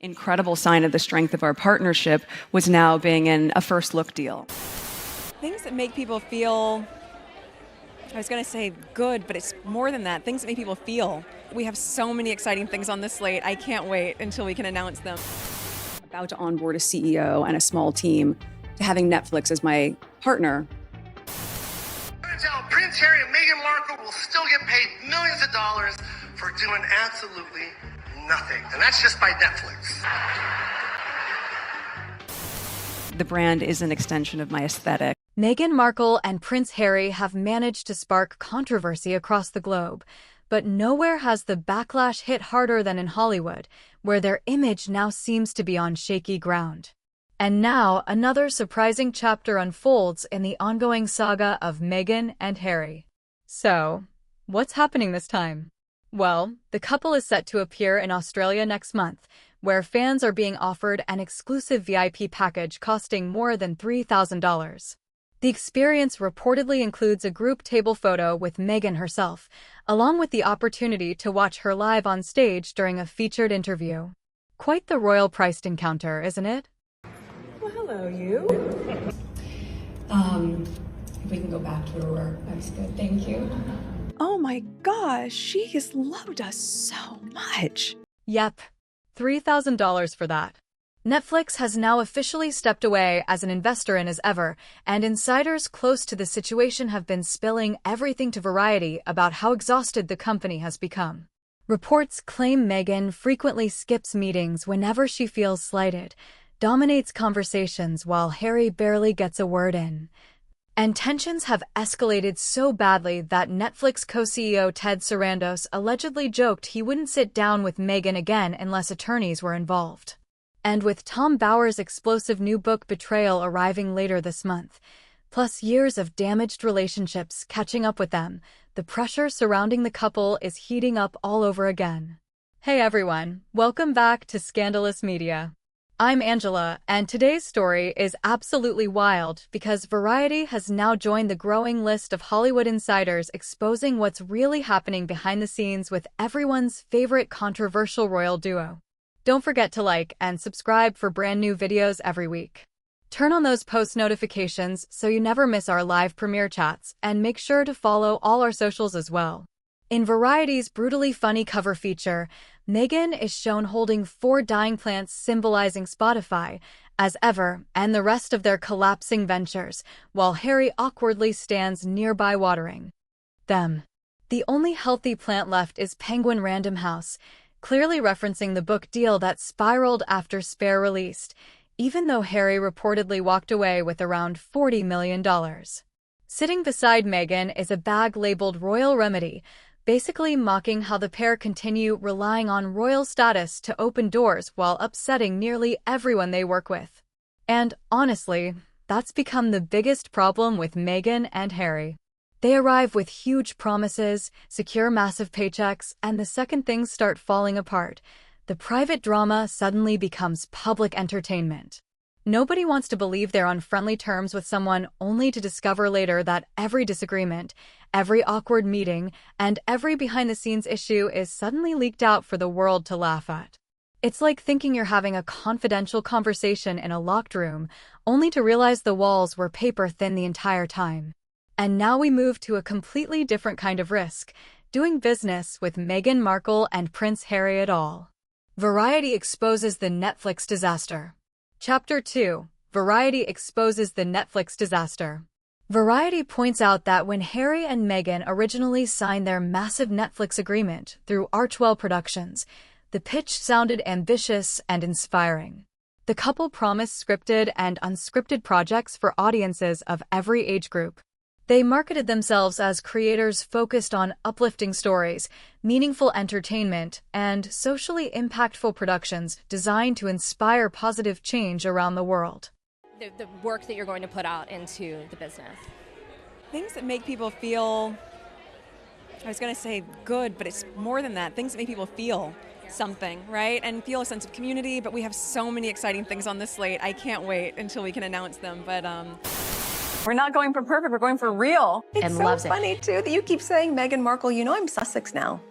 Incredible sign of the strength of our partnership was now being in a first look deal. Things that make people feel, I was going to say good, but it's more than that. Things that make people feel. We have so many exciting things on this slate. I can't wait until we can announce them. About to onboard a CEO and a small team to having Netflix as my partner. Prince Harry and Meghan Markle will still get paid millions of dollars for doing absolutely nothing. And that's just by Netflix. The brand is an extension of my aesthetic. Meghan Markle and Prince Harry have managed to spark controversy across the globe, but nowhere has the backlash hit harder than in Hollywood, where their image now seems to be on shaky ground. And now, another surprising chapter unfolds in the ongoing saga of Meghan and Harry. So, what's happening this time? Well, the couple is set to appear in Australia next month, where fans are being offered an exclusive VIP package costing more than $3,000. The experience reportedly includes a group table photo with Meghan herself, along with the opportunity to watch her live on stage during a featured interview. Quite the royal-priced encounter, isn't it? Well, hello, you. If we can go back to where we were, that's good. Thank you. Oh my gosh, she has loved us so much. Yep, $3,000 for that. Netflix has now officially stepped away as an investor in as ever, and insiders close to the situation have been spilling everything to Variety about how exhausted the company has become. Reports claim Meghan frequently skips meetings whenever she feels slighted, dominates conversations while Harry barely gets a word in. And tensions have escalated so badly that Netflix co-CEO Ted Sarandos allegedly joked he wouldn't sit down with Meghan again unless attorneys were involved. And with Tom Bower's explosive new book Betrayal arriving later this month, plus years of damaged relationships catching up with them, the pressure surrounding the couple is heating up all over again. Hey everyone, welcome back to Scandalous Media. I'm Angela, and today's story is absolutely wild because Variety has now joined the growing list of Hollywood insiders exposing what's really happening behind the scenes with everyone's favorite controversial royal duo. Don't forget to like and subscribe for brand new videos every week. Turn on those post notifications so you never miss our live premiere chats, and make sure to follow all our socials as well. In Variety's brutally funny cover feature, Meghan is shown holding 4 dying plants symbolizing Spotify, as ever, and the rest of their collapsing ventures, while Harry awkwardly stands nearby watering them. The only healthy plant left is Penguin Random House, clearly referencing the book deal that spiraled after Spare released, even though Harry reportedly walked away with around $40 million. Sitting beside Meghan is a bag labeled Royal Remedy, basically mocking how the pair continue relying on royal status to open doors while upsetting nearly everyone they work with. And honestly, that's become the biggest problem with Meghan and Harry. They arrive with huge promises, secure massive paychecks, and the second things start falling apart, the private drama suddenly becomes public entertainment. Nobody wants to believe they're on friendly terms with someone only to discover later that every disagreement, every awkward meeting, and every behind-the-scenes issue is suddenly leaked out for the world to laugh at. It's like thinking you're having a confidential conversation in a locked room, only to realize the walls were paper thin the entire time. And now we move to a completely different kind of risk, doing business with Meghan Markle and Prince Harry et al. Variety exposes the Netflix disaster. Chapter 2. Variety exposes the Netflix disaster. Variety points out that when Harry and Meghan originally signed their massive Netflix agreement through Archewell Productions, the pitch sounded ambitious and inspiring. The couple promised scripted and unscripted projects for audiences of every age group. They marketed themselves as creators focused on uplifting stories, meaningful entertainment, and socially impactful productions designed to inspire positive change around the world. The work that you're going to put out into the business. Things that make people feel, I was going to say good, but it's more than that. Things that make people feel something, right? And feel a sense of community, but we have so many exciting things on this slate. I can't wait until we can announce them, but we're not going for perfect, we're going for real. It's and so loves funny, it. too, that you keep saying Meghan Markle. You know I'm Sussex now.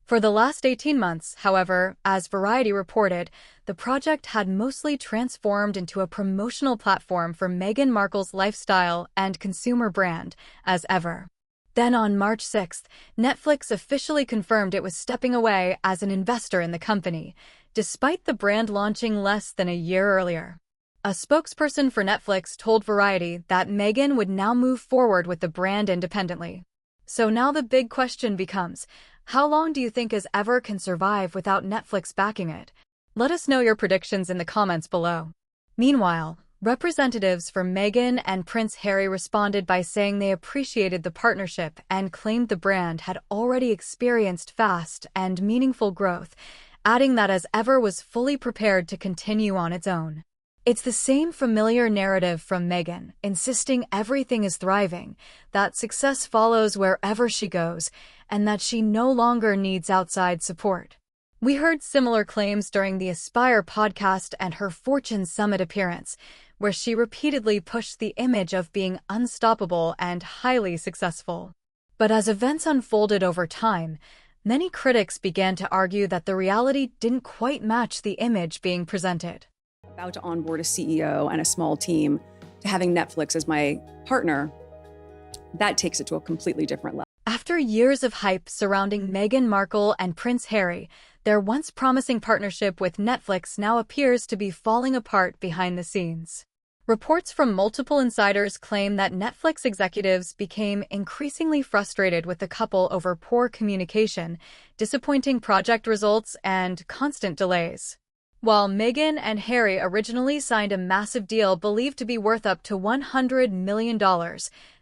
For the last 18 months, however, as Variety reported, the project had mostly transformed into a promotional platform for Meghan Markle's lifestyle and consumer brand, as ever. Then on March 6th, Netflix officially confirmed it was stepping away as an investor in the company, despite the brand launching less than a year earlier. A spokesperson for Netflix told Variety that Meghan would now move forward with the brand independently. So now the big question becomes, how long do you think As Ever can survive without Netflix backing it? Let us know your predictions in the comments below. Meanwhile, representatives for Meghan and Prince Harry responded by saying they appreciated the partnership and claimed the brand had already experienced fast and meaningful growth, adding that As Ever was fully prepared to continue on its own. It's the same familiar narrative from Meghan, insisting everything is thriving, that success follows wherever she goes, and that she no longer needs outside support. We heard similar claims during the Aspire podcast and her Fortune Summit appearance, where she repeatedly pushed the image of being unstoppable and highly successful. But as events unfolded over time, many critics began to argue that the reality didn't quite match the image being presented. About to onboard a CEO and a small team, to having Netflix as my partner, that takes it to a completely different level. After years of hype surrounding Meghan Markle and Prince Harry, their once promising partnership with Netflix now appears to be falling apart behind the scenes. Reports from multiple insiders claim that Netflix executives became increasingly frustrated with the couple over poor communication, disappointing project results, and constant delays. While Meghan and Harry originally signed a massive deal believed to be worth up to $100 million,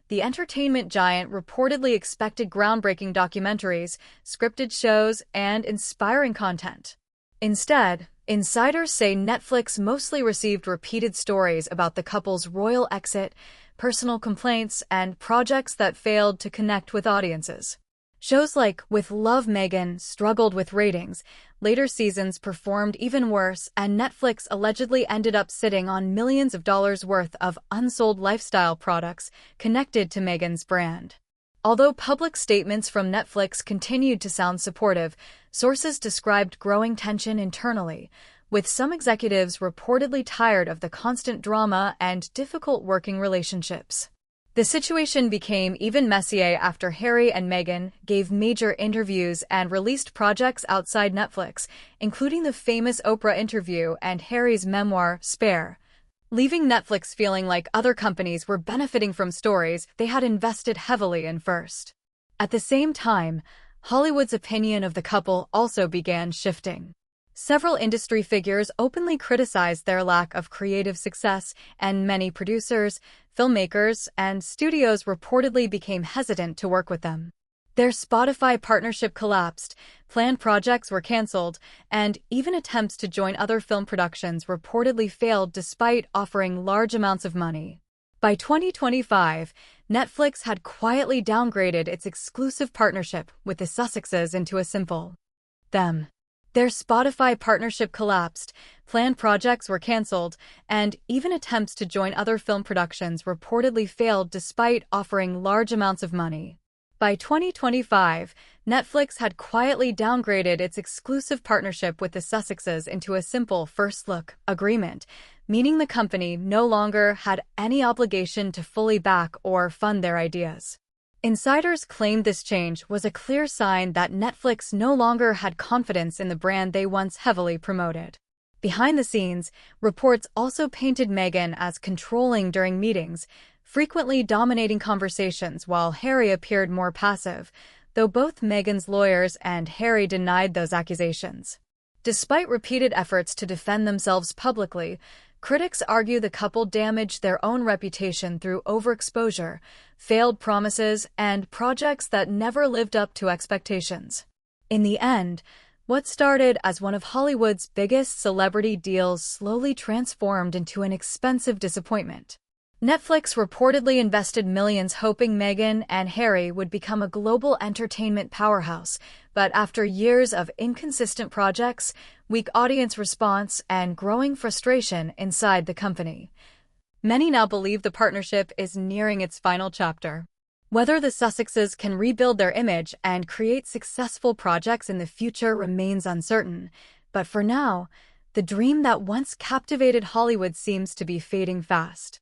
the entertainment giant reportedly expected groundbreaking documentaries, scripted shows, and inspiring content. Instead, insiders say Netflix mostly received repeated stories about the couple's royal exit, personal complaints, and projects that failed to connect with audiences. Shows like With Love Meghan struggled with ratings, later seasons performed even worse, and Netflix allegedly ended up sitting on millions of dollars worth of unsold lifestyle products connected to Meghan's brand. Although public statements from Netflix continued to sound supportive, sources described growing tension internally, with some executives reportedly tired of the constant drama and difficult working relationships. The situation became even messier after Harry and Meghan gave major interviews and released projects outside Netflix, including the famous Oprah interview and Harry's memoir, Spare, leaving Netflix feeling like other companies were benefiting from stories they had invested heavily in first. At the same time, Hollywood's opinion of the couple also began shifting. Several industry figures openly criticized their lack of creative success, and many producers, filmmakers, and studios reportedly became hesitant to work with them. Their Spotify partnership collapsed, planned projects were canceled, and even attempts to join other film productions reportedly failed despite offering large amounts of money. By 2025, Netflix had quietly downgraded its exclusive partnership with the Sussexes into a simple them. Their Spotify partnership collapsed, planned projects were canceled, and even attempts to join other film productions reportedly failed despite offering large amounts of money. By 2025, Netflix had quietly downgraded its exclusive partnership with the Sussexes into a simple first-look agreement, meaning the company no longer had any obligation to fully back or fund their ideas. Insiders claimed this change was a clear sign that Netflix no longer had confidence in the brand they once heavily promoted. Behind the scenes, reports also painted Meghan as controlling during meetings, frequently dominating conversations while Harry appeared more passive, though both Meghan's lawyers and Harry denied those accusations. Despite repeated efforts to defend themselves publicly, critics argue the couple damaged their own reputation through overexposure, failed promises, and projects that never lived up to expectations. In the end, what started as one of Hollywood's biggest celebrity deals slowly transformed into an expensive disappointment. Netflix reportedly invested millions hoping Meghan and Harry would become a global entertainment powerhouse, but after years of inconsistent projects, weak audience response, and growing frustration inside the company, many now believe the partnership is nearing its final chapter. Whether the Sussexes can rebuild their image and create successful projects in the future remains uncertain, but for now, the dream that once captivated Hollywood seems to be fading fast.